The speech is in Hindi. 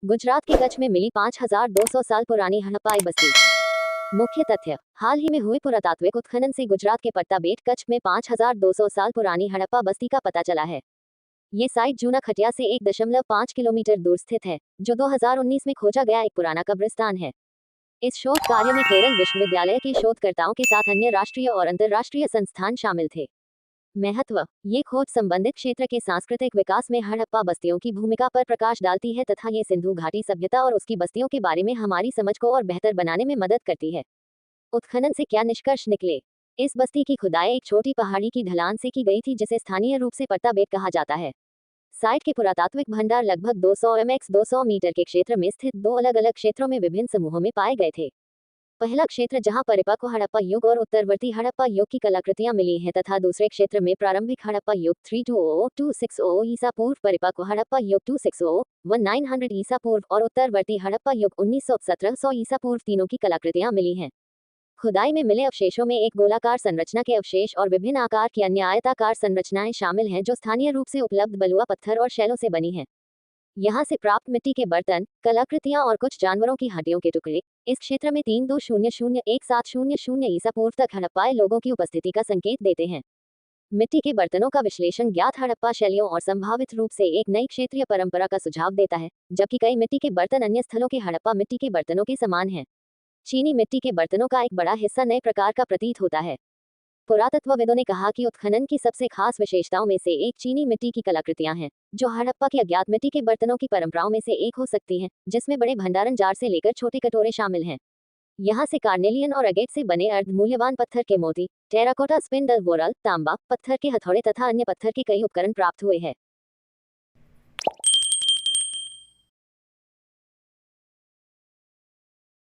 गुजरात के कच्छ में मिली 5200 साल पुरानी हड़प्पाई बस्ती। मुख्य तथ्य, हाल ही में हुए पुरातात्विक उत्खनन से गुजरात के पट्टाबेट कच्छ में 5200 साल पुरानी हड़प्पा बस्ती का पता चला है। ये साइट जूना खटिया से 1.5 किलोमीटर दूर स्थित है, जो 2019 में खोजा गया एक पुराना कब्रिस्तान है। इस शोध कार्य में केरल विश्वविद्यालय के शोधकर्ताओं के साथ अन्य राष्ट्रीय और अंतर्राष्ट्रीय संस्थान शामिल थे। महत्व, ये खोज संबंधित क्षेत्र के सांस्कृतिक विकास में हड़प्पा बस्तियों की भूमिका पर प्रकाश डालती है तथा ये सिंधु घाटी सभ्यता और उसकी बस्तियों के बारे में हमारी समझ को और बेहतर बनाने में मदद करती है। उत्खनन से क्या निष्कर्ष निकले? इस बस्ती की खुदाई एक छोटी पहाड़ी की ढलान से की गई थी जिसे स्थानीय रूप से पट्टाबेट कहा जाता है। साइट के पुरातात्विक भंडार लगभग 200 mx 200 मीटर के क्षेत्र में स्थित दो अलग अलग क्षेत्रों में विभिन्न समूहों में पाए गए थे। पहला क्षेत्र जहां परिपक्व हड़प्पा युग और उत्तरवर्ती हड़प्पा युग की कलाकृतियां मिली हैं तथा दूसरे क्षेत्र में प्रारंभिक हड़प्पा युग 3200-260 ईसा पूर्व, परिपक्व हड़प्पा युग 260-1900 ईसा पूर्व और उत्तरवर्ती हड़प्पा युग 1900-1700 ईसा पूर्व तीनों की कलाकृतियां मिली हैं। खुदाई में मिले अवशेषों में एक गोलाकार संरचना के अवशेष और विभिन्न आकार की अन्य आयताकार संरचनाएं शामिल हैं जो स्थानीय रूप से उपलब्ध बलुआ पत्थर और शैलों से बनी हैं। यहाँ से प्राप्त मिट्टी के बर्तन, कलाकृतियां और कुछ जानवरों की हड्डियों के टुकड़े इस क्षेत्र में 3200-1700 ईसा पूर्व तक हड़प्पाई लोगों की उपस्थिति का संकेत देते हैं। मिट्टी के बर्तनों का विश्लेषण ज्ञात हड़प्पा शैलियों और संभावित रूप से एक नई क्षेत्रीय परंपरा का सुझाव देता है, जबकि कई मिट्टी के बर्तन अन्य स्थलों के हड़प्पा मिट्टी के बर्तनों के समान हैं। चीनी मिट्टी के बर्तनों का एक बड़ा हिस्सा नए प्रकार का प्रतीत होता है। पुरातत्वविदों ने कहा कि उत्खनन की सबसे खास विशेषताओं में से एक चीनी मिट्टी की कलाकृतियां हैं, जो हड़प्पा की अज्ञात मिट्टी के बर्तनों की परंपराओं में से एक हो सकती हैं, जिसमें बड़े भंडारण जार से लेकर छोटे कटोरे शामिल हैं। यहाँ से कार्नेलियन और अगेट से बने अर्ध मूल्यवान पत्थर के मोती, टेराकोटा स्पिंडल वोरल, तांबा, पत्थर के हथौड़े तथा अन्य पत्थर के कई उपकरण प्राप्त हुए हैं।